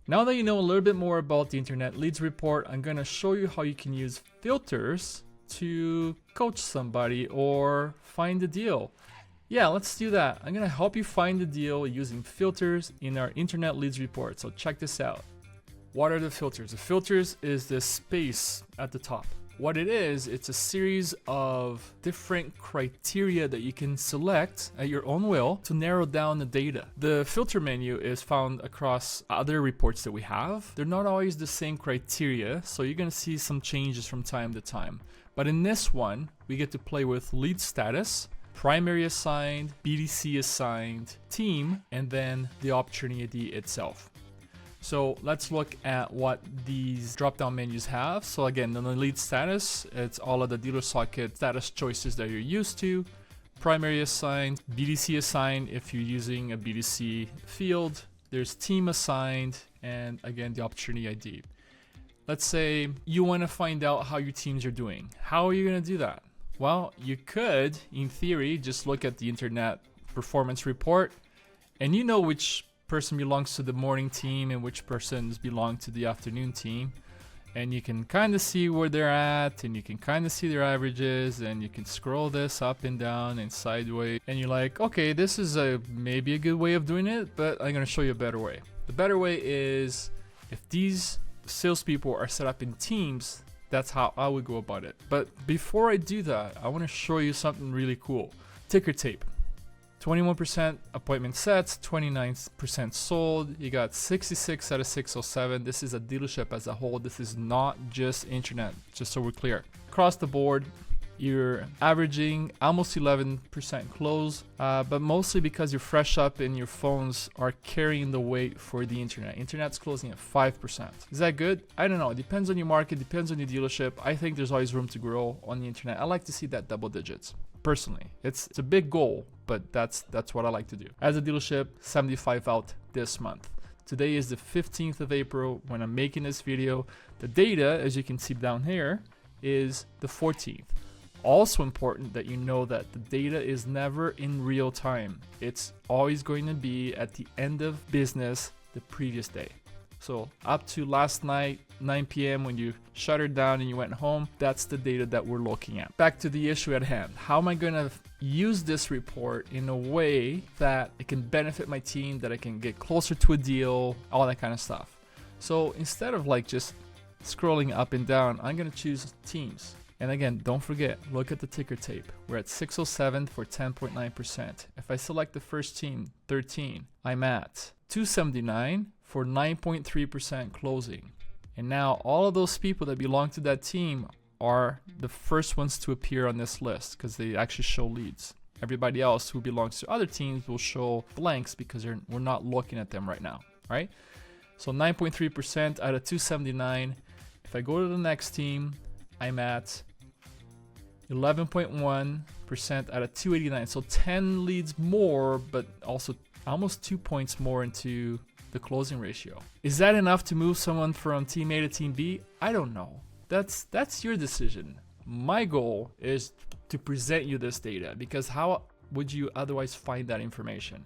Now that you know a little bit more about the Internet Leads Report, I'm going to show you how you can use filters to coach somebody or find a deal. Yeah, let's do that. I'm going to help you find the deal using filters in our Internet Leads Report. So check this out. What are the filters? The filters is this space at the top. What it is, it's a series of different criteria that you can select at your own will to narrow down the data. The filter menu is found across other reports that we have. They're not always the same criteria, so you're going to see some changes from time to time. But in this one, we get to play with lead status, primary assigned, BDC assigned, team, and then the opportunity itself. So let's look at what these drop-down menus have. So again, on the lead status, it's all of the dealer socket status choices that you're used to. Primary assigned, BDC assigned if you're using a BDC field. There's team assigned, and again, the opportunity ID. Let's say you want to find out how your teams are doing. How are you going to do that? Well, you could, in theory, just look at the Internet Performance Report, and you know which person belongs to the morning team and which persons belong to the afternoon team, and you can kind of see where they're at, and you can kind of see their averages, and you can scroll this up and down and sideways, and you're like, okay, this is maybe a good way of doing it, but I'm going to show you a better way. The better way is if these salespeople are set up in teams, that's how I would go about it. But before I do that, I want to show you something really cool. Ticker tape. 21% appointment sets, 29% sold. You got 66 out of 607. This is a dealership as a whole. This is not just internet, just so we're clear. Across the board, you're averaging almost 11% close, but mostly because you're fresh up and your phones are carrying the weight for the internet. Internet's closing at 5%. Is that good? I don't know. It depends on your market, depends on your dealership. I think there's always room to grow on the internet. I like to see that double digits. Personally, it's a big goal, but that's what I like to do. As a dealership, 75 out this month. Today is the 15th of April when I'm making this video. The data, as you can see down here, is the 14th. Also important that you know that the data is never in real time. It's always going to be at the end of business the previous day. So up to last night, 9 p.m. when you shuttered down and you went home, that's the data that we're looking at. Back to the issue at hand. How am I going to use this report in a way that it can benefit my team, that I can get closer to a deal, all that kind of stuff? So instead of like just scrolling up and down, I'm going to choose teams. And again, don't forget, look at the ticker tape. We're at 607 for 10.9%. If I select the first team, 13, I'm at 279 for 9.3% closing. And now all of those people that belong to that team are the first ones to appear on this list because they actually show leads. Everybody else who belongs to other teams will show blanks because we're not looking at them right now, right? So 9.3% out of 279. If I go to the next team, I'm at 11.1% out of 289. So 10 leads more, but also almost 2 points more into the closing ratio. Is that enough to move someone from team A to team B? I don't know. That's your decision. My goal is to present you this data because how would you otherwise find that information?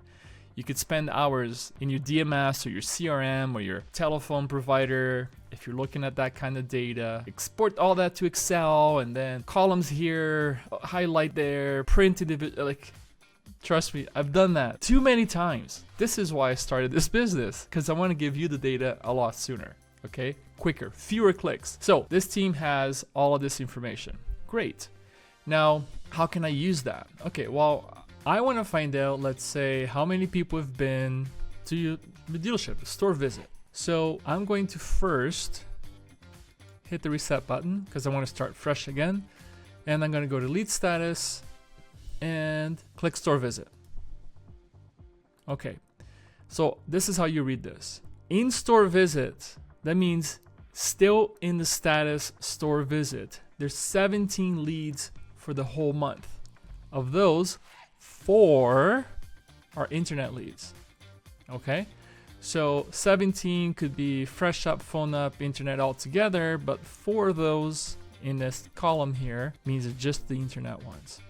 You could spend hours in your DMS or your CRM or your telephone provider. If you're looking at that kind of data, export all that to Excel and then columns here, highlight there, print it. Like, trust me, I've done that too many times. This is why I started this business, because I want to give you the data a lot sooner, okay? Quicker, fewer clicks. So this team has all of this information. Great. Now, how can I use that? Okay, well, I want to find out, let's say, how many people have been to the dealership, the store visit. So I'm going to first hit the reset button because I want to start fresh again. And I'm going to go to lead status and click store visit. Okay, so this is how you read this. In store visit, that means still in the status store visit. There's 17 leads for the whole month. Of those, 4 are internet leads. Okay, so 17 could be fresh up, phone up, internet altogether, but 4 of those in this column here means it's just the internet ones.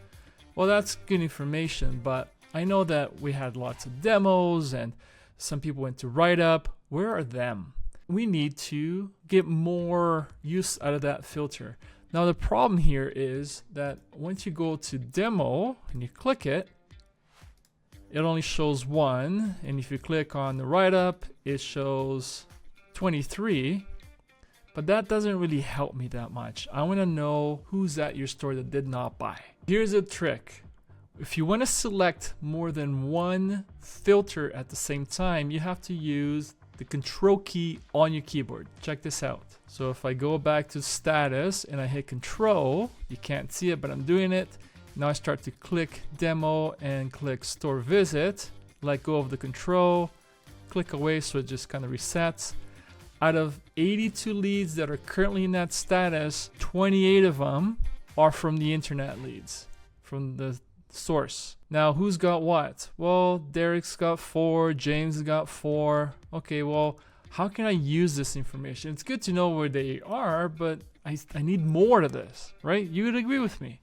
Well, that's good information, but I know that we had lots of demos and some people went to write up. where are them? We need to get more use out of that filter. Now the problem here is that once you go to demo and you click it, it only shows 1, and if you click on the write-up, it shows 23, but that doesn't really help me that much. I want to know who's at your store that did not buy. Here's a trick. If you want to select more than one filter at the same time, you have to use the control key on your keyboard. Check this out. So if I go back to status and I hit control, you can't see it, but I'm doing it. Now I start to click demo and click store visit, let go of the control, click away so it just kind of resets. Out of 82 leads that are currently in that status, 28 of them are from the internet leads, from the source. Now who's got what? Well, Derek's got 4, James got 4. Okay, well, how can I use this information? It's good to know where they are, but I need more to this, right? You would agree with me.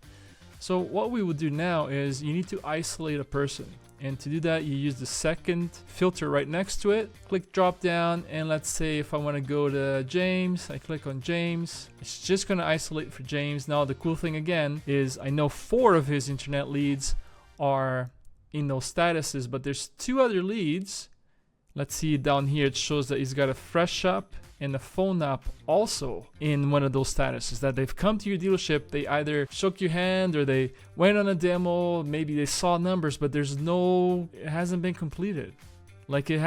So what we would do now is you need to isolate a person. And to do that, you use the second filter right next to it. Click drop down, and let's say if I want to go to James, I click on James. It's just going to isolate for James. Now the cool thing again is I know 4 of his internet leads are in those statuses, but there's 2 other leads. Let's see down here, it shows that he's got a fresh up and a phone app also in one of those statuses, that they've come to your dealership, they either shook your hand or they went on a demo, maybe they saw numbers, but it hasn't been completed. Like they're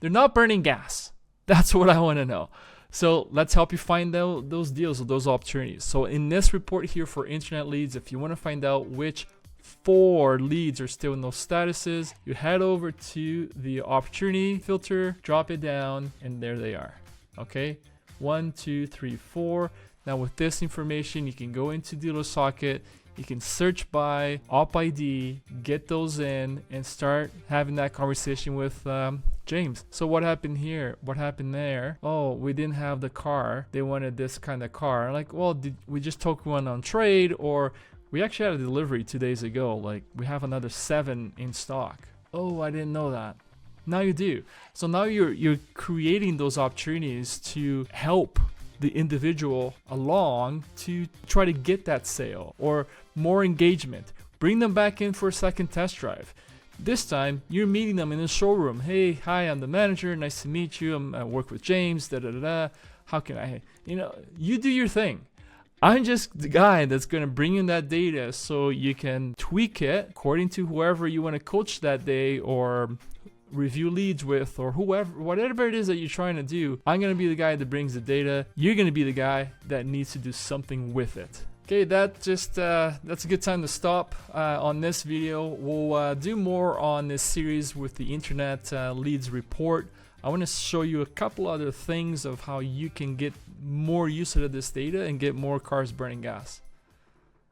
not burning gas. That's what I want to know. So let's help you find out those deals or those opportunities. So in this report here for internet leads, if you want to find out which 4 leads are still in those statuses, you head over to the opportunity filter, drop it down, and there they are. Okay, 1, 2, 3, 4. Now with this information, you can go into Dealer Socket, you can search by op ID, get those in, and start having that conversation with James. So what happened here? What happened there? Oh, we didn't have the car. They wanted this kind of car. Like, well, did we just took one on trade, or we actually had a delivery 2 days ago. Like, we have another 7 in stock. Oh, I didn't know that. Now you do. So now you're creating those opportunities to help the individual along to try to get that sale or more engagement. Bring them back in for a second test drive. This time, you're meeting them in the showroom. Hey, hi, I'm the manager. Nice to meet you. I work with James. How can I? You do your thing. I'm just the guy that's going to bring in that data so you can tweak it according to whoever you want to coach that day or review leads with, or whatever it is that you're trying to do. I'm going to be the guy that brings the data. You're going to be the guy that needs to do something with it. Okay, that's a good time to stop on this video. We'll do more on this series with the Internet Leads Report. I want to show you a couple other things of how you can get more use out of this data and get more cars burning gas.